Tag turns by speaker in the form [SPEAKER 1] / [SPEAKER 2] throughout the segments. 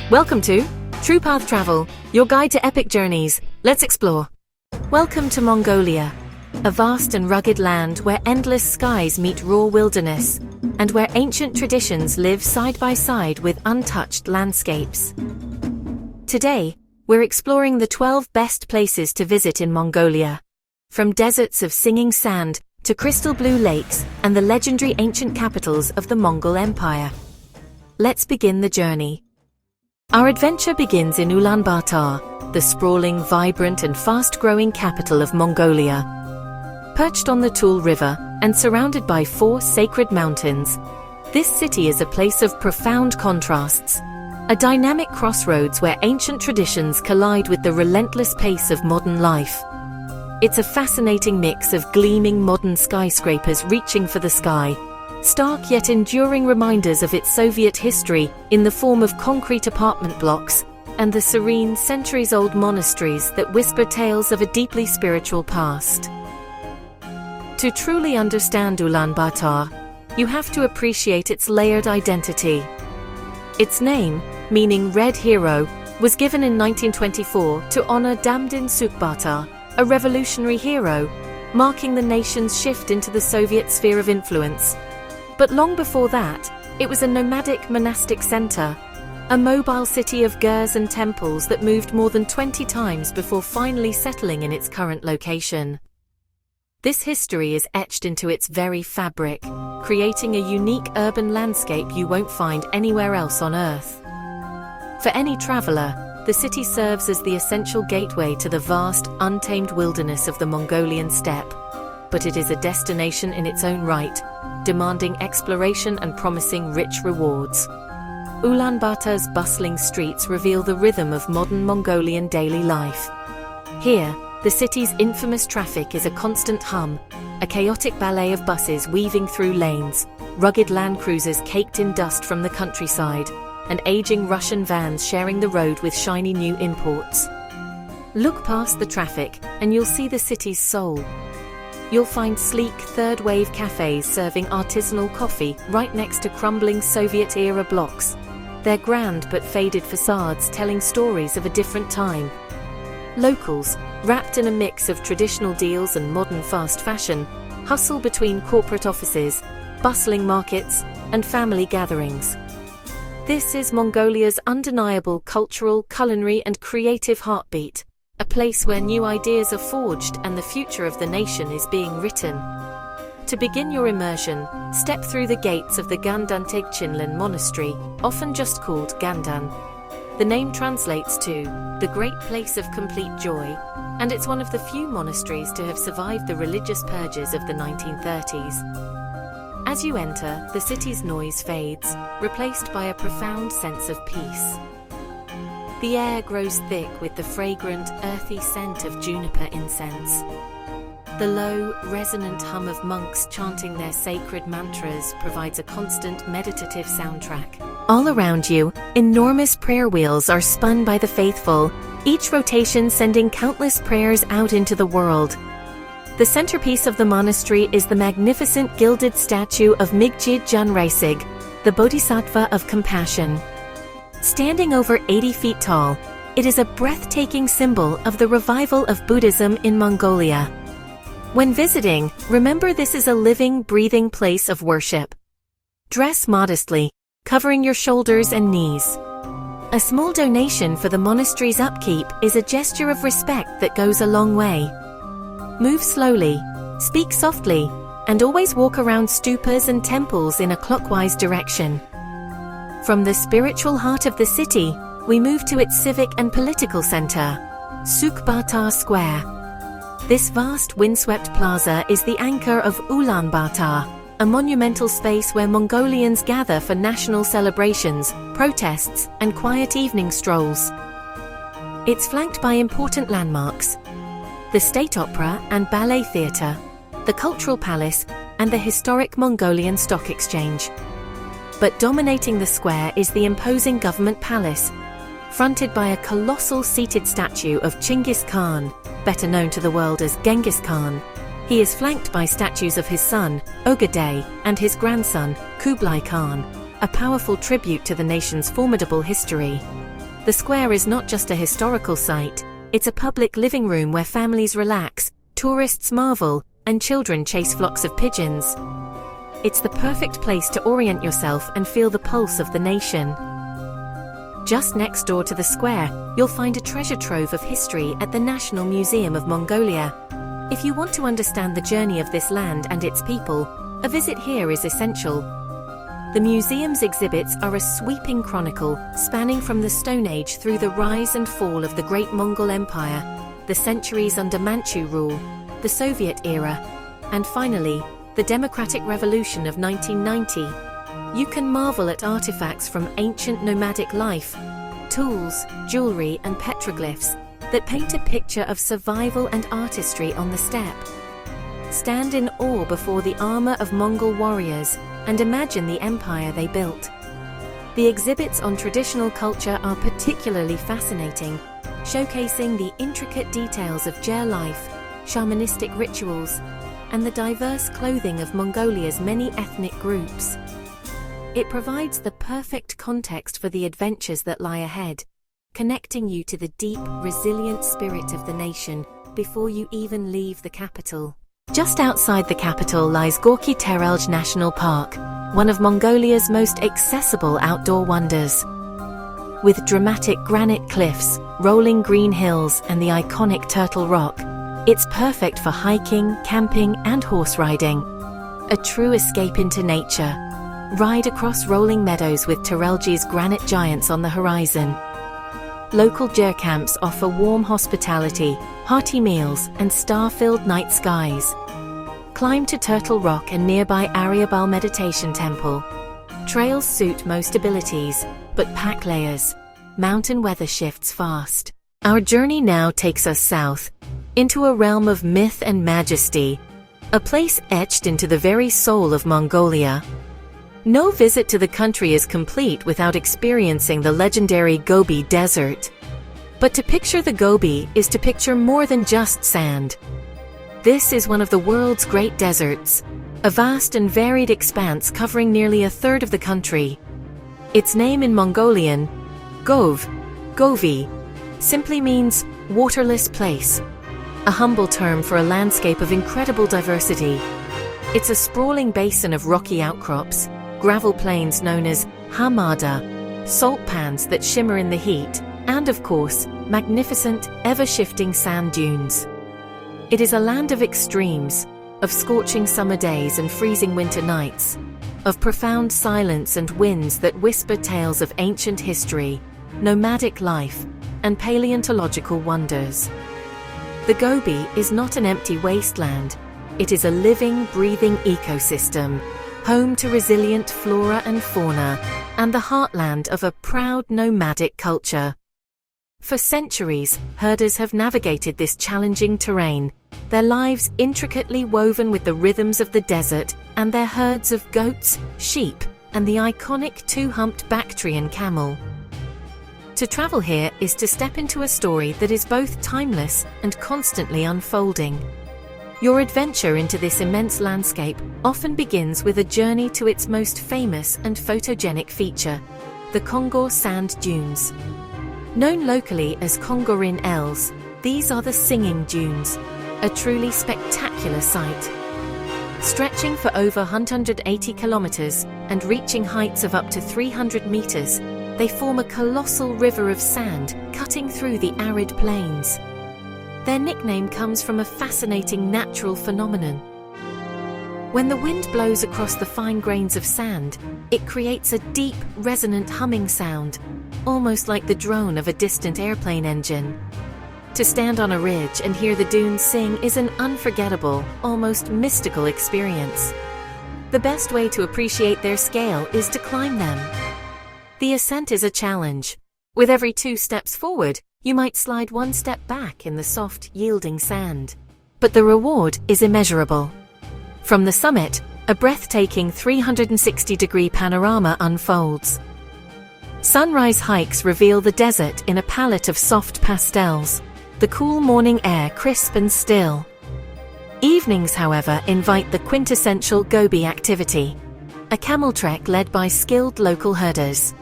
[SPEAKER 1] Welcome to True Path Travel, your guide to epic journeys. Let's explore. Welcome to Mongolia, a vast and rugged land where endless skies meet raw wilderness, and where ancient traditions live side by side with untouched landscapes. Today, we're exploring the 12 best places to visit in Mongolia. From deserts of singing sand to crystal blue lakes and the legendary ancient capitals of the Mongol Empire. Let's begin the journey. Our adventure begins in Ulaanbaatar, the sprawling, vibrant and fast-growing capital of Mongolia. Perched on the Tul River and surrounded by 4 sacred mountains, this city is a place of profound contrasts, a dynamic crossroads where ancient traditions collide with the relentless pace of modern life. It's a fascinating mix of gleaming modern skyscrapers reaching for the sky, stark yet enduring reminders of its Soviet history in the form of concrete apartment blocks, and the serene, centuries-old monasteries that whisper tales of a deeply spiritual past. To truly understand Ulaanbaatar, you have to appreciate its layered identity. Its name, meaning Red Hero, was given in 1924 to honor Damdin Sukbatar, a revolutionary hero, marking the nation's shift into the Soviet sphere of influence. But long before that, it was a nomadic monastic center, a mobile city of gurs and temples that moved more than 20 times before finally settling in its current location. This history is etched into its very fabric, creating a unique urban landscape you won't find anywhere else on Earth. For any traveler, the city serves as the essential gateway to the vast, untamed wilderness of the Mongolian steppe, but it is a destination in its own right, demanding exploration and promising rich rewards. Ulaanbaatar's bustling streets reveal the rhythm of modern Mongolian daily life. Here, the city's infamous traffic is a constant hum, a chaotic ballet of buses weaving through lanes, rugged land cruisers caked in dust from the countryside, and aging Russian vans sharing the road with shiny new imports. Look past the traffic, and you'll see the city's soul. You'll find sleek third-wave cafes serving artisanal coffee right next to crumbling Soviet-era blocks, their grand but faded facades telling stories of a different time. Locals, wrapped in a mix of traditional deals and modern fast fashion, hustle between corporate offices, bustling markets, and family gatherings. This is Mongolia's undeniable cultural, culinary and creative heartbeat, a place where new ideas are forged and the future of the nation is being written. To begin your immersion, step through the gates of the Gandan Chinlen Monastery, often just called Gandan. The name translates to the Great Place of Complete Joy, and it's one of the few monasteries to have survived the religious purges of the 1930s. As you enter, the city's noise fades, replaced by a profound sense of peace. The air grows thick with the fragrant, earthy scent of juniper incense. The low, resonant hum of monks chanting their sacred mantras provides a constant meditative soundtrack. All around you, enormous prayer wheels are spun by the faithful, each rotation sending countless prayers out into the world. The centerpiece of the monastery is the magnificent gilded statue of Migjid Junraisig, the Bodhisattva of compassion. Standing over 80 feet tall, it is a breathtaking symbol of the revival of Buddhism in Mongolia. When visiting, remember this is a living, breathing place of worship. Dress modestly, covering your shoulders and knees. A small donation for the monastery's upkeep is a gesture of respect that goes a long way. Move slowly, speak softly, and always walk around stupas and temples in a clockwise direction. From the spiritual heart of the city, we move to its civic and political center, Sukbatar Square. This vast windswept plaza is the anchor of Ulaanbaatar, a monumental space where Mongolians gather for national celebrations, protests, and quiet evening strolls. It's flanked by important landmarks: the State Opera and Ballet Theatre, the Cultural Palace, and the historic Mongolian Stock Exchange. But dominating the square is the imposing government palace, fronted by a colossal seated statue of Chinggis Khan, better known to the world as Genghis Khan. He is flanked by statues of his son, OGD, and his grandson, Kublai Khan, a powerful tribute to the nation's formidable history. The square is not just a historical site, it's a public living room where families relax, tourists marvel, and children chase flocks of pigeons. It's the perfect place to orient yourself and feel the pulse of the nation. Just next door to the square, you'll find a treasure trove of history at the National Museum of Mongolia. If you want to understand the journey of this land and its people, a visit here is essential. The museum's exhibits are a sweeping chronicle, spanning from the Stone Age through the rise and fall of the Great Mongol Empire, the centuries under Manchu rule, the Soviet era, and finally, the Democratic Revolution of 1990. You can marvel at artifacts from ancient nomadic life, tools, jewelry, and petroglyphs that paint a picture of survival and artistry on the steppe. Stand in awe before the armor of Mongol warriors and imagine the empire they built. The exhibits on traditional culture are particularly fascinating, showcasing the intricate details of Jer life, shamanistic rituals, and the diverse clothing of Mongolia's many ethnic groups. It provides the perfect context for the adventures that lie ahead, connecting you to the deep, resilient spirit of the nation before you even leave the capital. Just outside the capital lies GORKHI-TERELJ National Park, one of Mongolia's most accessible outdoor wonders. With dramatic granite cliffs, rolling green hills, and the iconic Turtle Rock, it's perfect for hiking, camping, and horse riding. A true escape into nature. Ride across rolling meadows with Terelj's granite giants on the horizon. Local Jer camps offer warm hospitality, hearty meals, and star-filled night skies. Climb to Turtle Rock and nearby Aryabal Meditation Temple. Trails suit most abilities, but pack layers. Mountain weather shifts fast. Our journey now takes us south, into a realm of myth and majesty, a place etched into the very soul of Mongolia. No visit to the country is complete without experiencing the legendary Gobi Desert. But to picture the Gobi is to picture more than just sand. This is one of the world's great deserts, a vast and varied expanse covering nearly a third of the country. Its name in Mongolian, Gobi, simply means waterless place, a humble term for a landscape of incredible diversity. It's a sprawling basin of rocky outcrops, gravel plains known as hamada, salt pans that shimmer in the heat, and of course, magnificent, ever-shifting sand dunes. It is a land of extremes, of scorching summer days and freezing winter nights, of profound silence and winds that whisper tales of ancient history, nomadic life, and paleontological wonders. The Gobi is not an empty wasteland. It is a living, breathing ecosystem, home to resilient flora and fauna, and the heartland of a proud nomadic culture. For centuries, herders have navigated this challenging terrain, their lives intricately woven with the rhythms of the desert and their herds of goats, sheep, and the iconic two-humped Bactrian camel. To travel here is to step into a story that is both timeless and constantly unfolding. Your adventure into this immense landscape often begins with a journey to its most famous and photogenic feature, the Khuvsgul sand dunes. Known locally as Khuvsgul Els, these are the Singing Dunes, a truly spectacular sight. Stretching for over 180 kilometers and reaching heights of up to 300 meters, they form a colossal river of sand cutting through the arid plains. Their nickname comes from a fascinating natural phenomenon. When the wind blows across the fine grains of sand, it creates a deep, resonant humming sound, almost like the drone of a distant airplane engine. To stand on a ridge and hear the dunes sing is an unforgettable, almost mystical experience. The best way to appreciate their scale is to climb them. The ascent is a challenge. With every 2 steps forward, you might slide 1 step back in the soft, yielding sand. But the reward is immeasurable. From the summit, a breathtaking 360-degree panorama unfolds. Sunrise hikes reveal the desert in a palette of soft pastels, the cool morning air crisp and still. Evenings, however, invite the quintessential Gobi activity, a camel trek led by skilled local herders.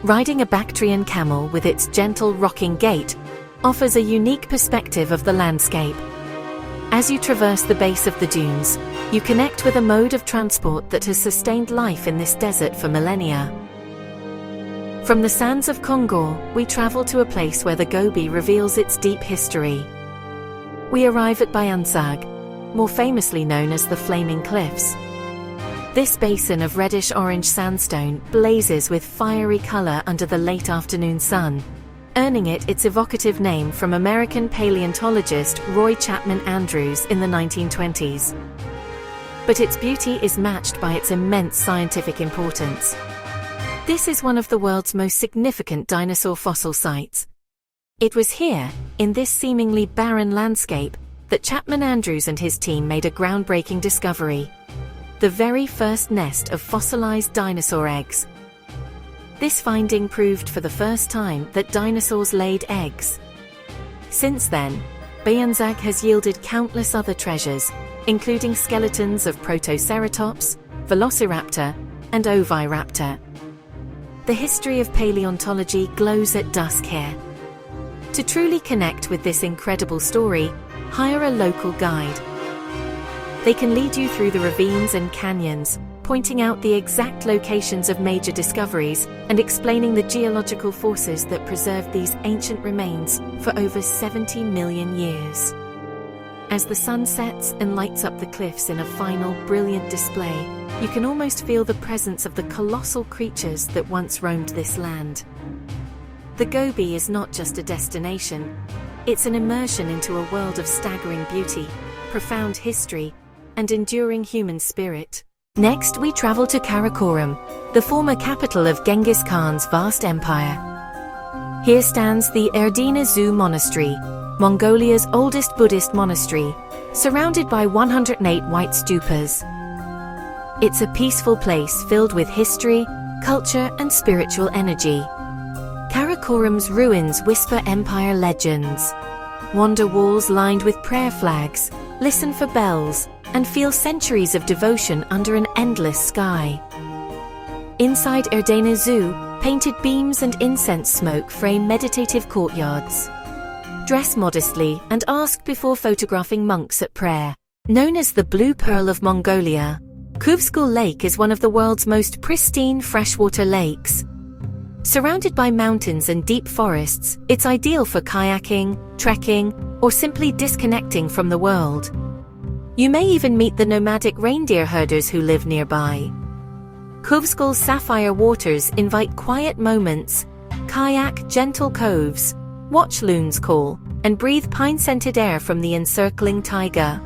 [SPEAKER 1] Riding a Bactrian camel with its gentle rocking gait offers a unique perspective of the landscape. As you traverse the base of the dunes, you connect with a mode of transport that has sustained life in this desert for millennia. From the sands of Khuvsgul, we travel to a place where the Gobi reveals its deep history. We arrive at BAYAN-ÖLGII, more famously known as the Flaming Cliffs. This basin of reddish-orange sandstone blazes with fiery color under the late afternoon sun, earning it its evocative name from American paleontologist Roy Chapman Andrews in the 1920s. But its beauty is matched by its immense scientific importance. This is one of the world's most significant dinosaur fossil sites. It was here, in this seemingly barren landscape, that Chapman Andrews and his team made a groundbreaking discovery: the very first nest of fossilized dinosaur eggs. This finding proved for the first time that dinosaurs laid eggs. Since then, BAYAN-ÖLGII has yielded countless other treasures, including skeletons of Protoceratops, Velociraptor, and Oviraptor. The history of paleontology glows at dusk here. To truly connect with this incredible story, hire a local guide. They can lead you through the ravines and canyons, pointing out the exact locations of major discoveries and explaining the geological forces that preserved these ancient remains for over 70 million years. As the sun sets and lights up the cliffs in a final, brilliant display, you can almost feel the presence of the colossal creatures that once roamed this land. The Gobi is not just a destination, it's an immersion into a world of staggering beauty, profound history, and enduring human spirit. Next, we travel to Karakorum, the former capital of Genghis Khan's vast empire. Here stands the ERDENE Monastery, Mongolia's oldest Buddhist monastery, surrounded by 108 white stupas. It's a peaceful place filled with history, culture, and spiritual energy. Karakorum's ruins whisper empire legends. Wander walls lined with prayer flags, listen for bells, and feel centuries of devotion under an endless sky. Inside ERDENE Zoo, painted beams and incense smoke frame meditative courtyards. Dress modestly and ask before photographing monks at prayer. Known as the Blue Pearl of Mongolia, Khuvsgul Lake is one of the world's most pristine freshwater lakes. Surrounded by mountains and deep forests, it's ideal for kayaking, trekking, or simply disconnecting from the world. You may even meet the nomadic reindeer herders who live nearby. Khuvsgul's sapphire waters invite quiet moments, kayak gentle coves, watch loons call, and breathe pine-scented air from the encircling taiga.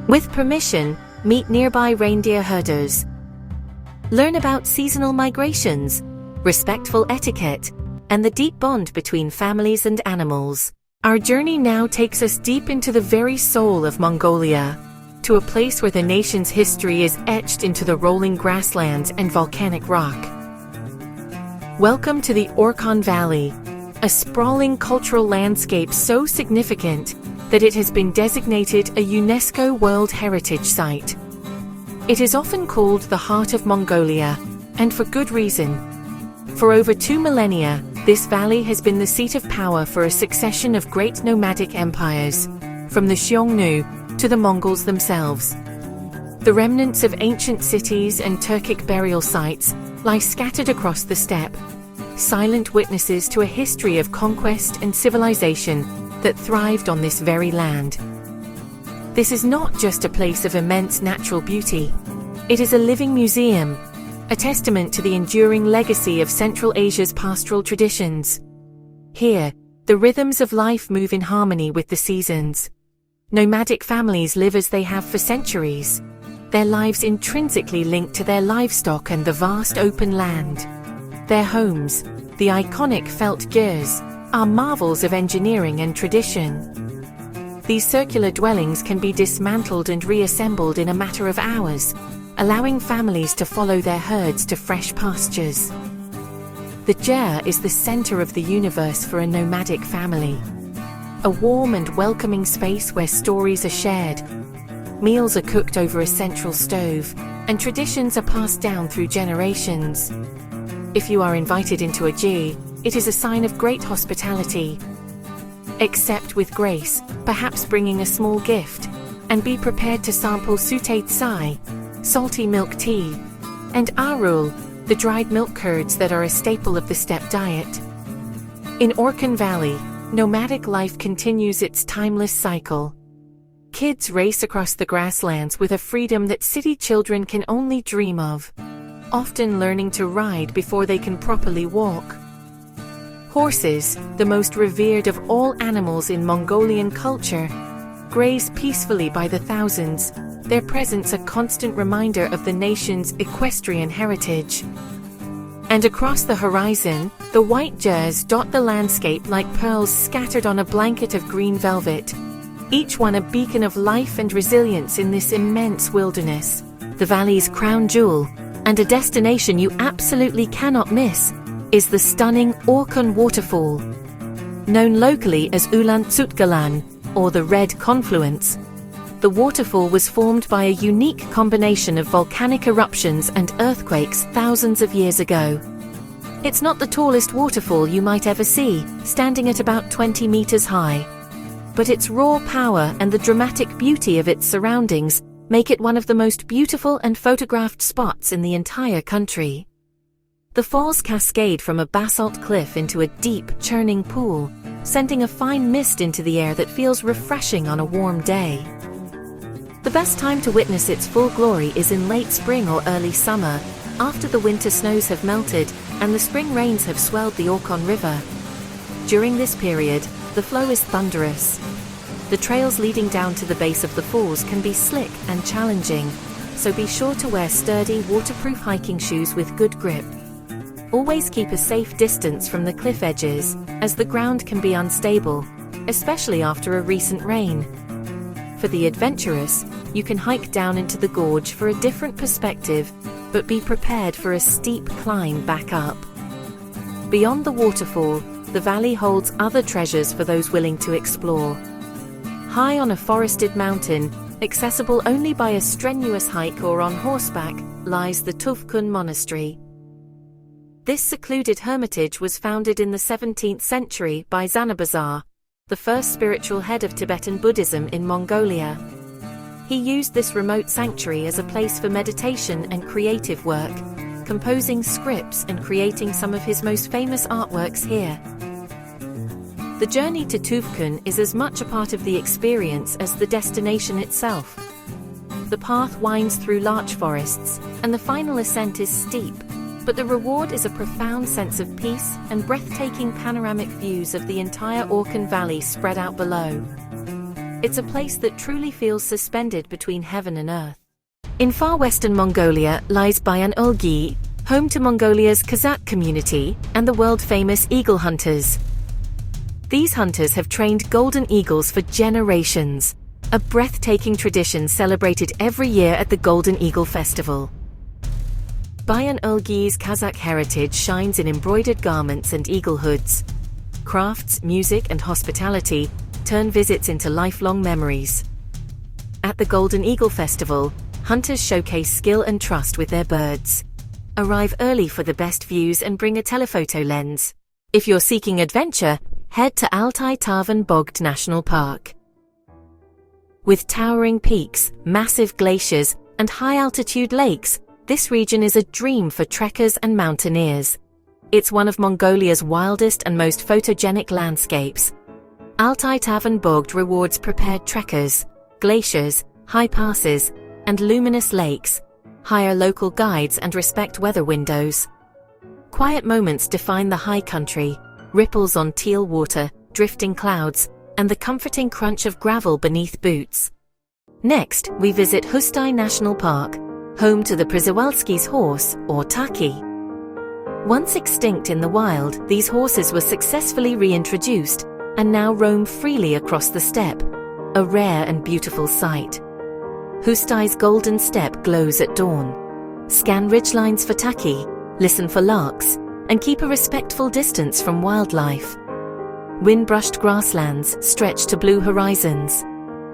[SPEAKER 1] With permission, meet nearby reindeer herders. Learn about seasonal migrations, respectful etiquette, and the deep bond between families and animals. Our journey now takes us deep into the very soul of Mongolia, to a place where the nation's history is etched into the rolling grasslands and volcanic rock. Welcome to the ORKHON Valley, a sprawling cultural landscape so significant that it has been designated a UNESCO World Heritage Site. It is often called the heart of Mongolia, and for good reason. For over 2 millennia, this valley has been the seat of power for a succession of great nomadic empires, from the Xiongnu to the Mongols themselves. The remnants of ancient cities and Turkic burial sites lie scattered across the steppe, silent witnesses to a history of conquest and civilization that thrived on this very land. This is not just a place of immense natural beauty. It is a living museum, a testament to the enduring legacy of Central Asia's pastoral traditions. Here, the rhythms of life move in harmony with the seasons. Nomadic families live as they have for centuries, their lives intrinsically linked to their livestock and the vast open land. Their homes, the iconic felt gears, are marvels of engineering and tradition. These circular dwellings can be dismantled and reassembled in a matter of hours, allowing families to follow their herds to fresh pastures. The ger is the center of the universe for a nomadic family. A warm and welcoming space where stories are shared, meals are cooked over a central stove, and traditions are passed down through generations. If you are invited into a G, it is a sign of great hospitality. Accept with grace, perhaps bringing a small gift, and be prepared to sample sute tsai, salty milk tea, and arul, the dried milk curds that are a staple of the steppe diet. In Orkhon Valley, nomadic life continues its timeless cycle. Kids race across the grasslands with a freedom that city children can only dream of, often learning to ride before they can properly walk. Horses, the most revered of all animals in Mongolian culture, graze peacefully by the thousands, their presence a constant reminder of the nation's equestrian heritage. And across the horizon, the white jers dot the landscape like pearls scattered on a blanket of green velvet, each one a beacon of life and resilience in this immense wilderness. The valley's crown jewel, and a destination you absolutely cannot miss, is the stunning Orkhon waterfall. Known locally as ULAANBAATAR, or the Red Confluence, the waterfall was formed by a unique combination of volcanic eruptions and earthquakes thousands of years ago. It's not the tallest waterfall you might ever see, standing at about 20 meters high. But its raw power and the dramatic beauty of its surroundings make it one of the most beautiful and photographed spots in the entire country. The falls cascade from a basalt cliff into a deep, churning pool, sending a fine mist into the air that feels refreshing on a warm day. The best time to witness its full glory is in late spring or early summer, after the winter snows have melted and the spring rains have swelled the Orkhon River. During this period, the flow is thunderous. The trails leading down to the base of the falls can be slick and challenging, so be sure to wear sturdy, waterproof hiking shoes with good grip. Always keep a safe distance from the cliff edges, as the ground can be unstable, especially after a recent rain. For the adventurous, you can hike down into the gorge for a different perspective, but be prepared for a steep climb back up. Beyond the waterfall, the valley holds other treasures for those willing to explore. High on a forested mountain, accessible only by a strenuous hike or on horseback, lies the Khuvsgul Monastery. This secluded hermitage was founded in the 17th century by Zanabazar, the first spiritual head of Tibetan Buddhism in Mongolia. He used this remote sanctuary as a place for meditation and creative work, composing scripts and creating some of his most famous artworks here. The journey to Khuvsgul is as much a part of the experience as the destination itself. The path winds through larch forests, and the final ascent is steep, but the reward is a profound sense of peace and breathtaking panoramic views of the entire Orkhon Valley spread out below. It's a place that truly feels suspended between heaven and earth. In far western Mongolia lies BAYAN-ÖLGII, home to Mongolia's Kazakh community and the world-famous eagle hunters. These hunters have trained golden eagles for generations, a breathtaking tradition celebrated every year at the Golden Eagle Festival. BAYAN-ÖLGII's Kazakh heritage shines in embroidered garments and eagle hoods. Crafts, music, and hospitality turn visits into lifelong memories. At the Golden Eagle Festival, hunters showcase skill and trust with their birds. Arrive early for the best views and bring a telephoto lens. If you're seeking adventure, head to ALTAI TAVAN BOGD National Park. With towering peaks, massive glaciers, and high-altitude lakes, this region is a dream for trekkers and mountaineers. It's one of Mongolia's wildest and most photogenic landscapes. ALTAI TAVAN BOGD rewards prepared trekkers, glaciers, high passes, and luminous lakes. Hire local guides and respect weather windows. Quiet moments define the high country, ripples on teal water, drifting clouds, and the comforting crunch of gravel beneath boots. Next, we visit HUSTAI National Park, home to the Przewalski's horse, or taki. Once extinct in the wild, these horses were successfully reintroduced and now roam freely across the steppe, a rare and beautiful sight. HUSTAI's golden steppe glows at dawn. Scan ridgelines for taki, listen for larks, and keep a respectful distance from wildlife. Wind-brushed grasslands stretch to blue horizons.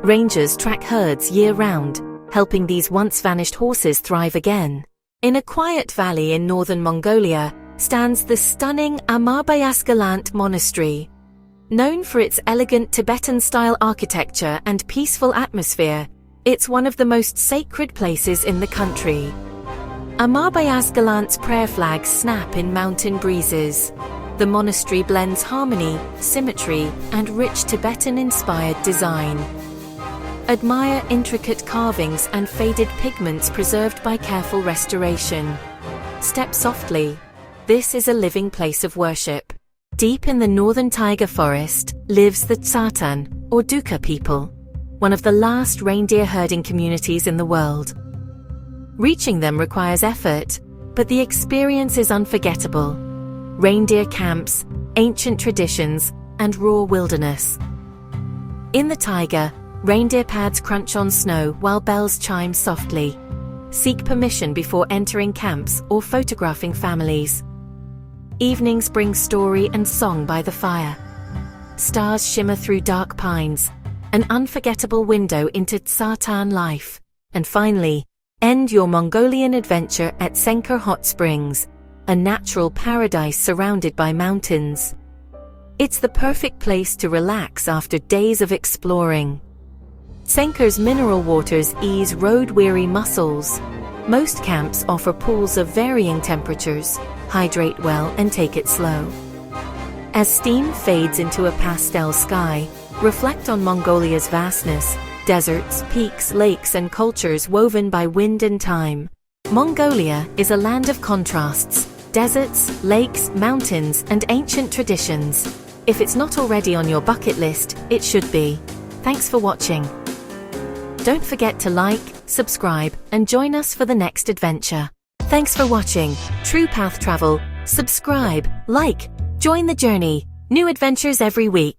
[SPEAKER 1] Rangers track herds year-round, helping these once-vanished horses thrive again. In a quiet valley in northern Mongolia, stands the stunning AMARBAYASGALANT Monastery. Known for its elegant Tibetan-style architecture and peaceful atmosphere, it's one of the most sacred places in the country. AMARBAYASGALANT's prayer flags snap in mountain breezes. The monastery blends harmony, symmetry, and rich Tibetan-inspired design. Admire intricate carvings and faded pigments preserved by careful restoration. Step softly. This is a living place of worship. Deep in the northern taiga forest lives the TSAATAN, or Dukha people, one of the last reindeer herding communities in the world. Reaching them requires effort, but the experience is unforgettable. Reindeer camps, ancient traditions, and raw wilderness. In the taiga, reindeer pads crunch on snow while bells chime softly. Seek permission before entering camps or photographing families. Evenings bring story and song by the fire. Stars shimmer through dark pines, an unforgettable window into TSAATAN life. And finally, end your Mongolian adventure at TSENKHER Hot Springs, a natural paradise surrounded by mountains. It's the perfect place to relax after days of exploring. TSENKHER's mineral waters ease road-weary muscles. Most camps offer pools of varying temperatures. Hydrate well and take it slow. As steam fades into a pastel sky, reflect on Mongolia's vastness, deserts, peaks, lakes, and cultures woven by wind and time. Mongolia is a land of contrasts, deserts, lakes, mountains, and ancient traditions. If it's not already on your bucket list, it should be. Thanks for watching. Don't forget to like, subscribe, and join us for the next adventure. Thanks for watching True Path Travel. Subscribe, like, join the journey. New adventures every week.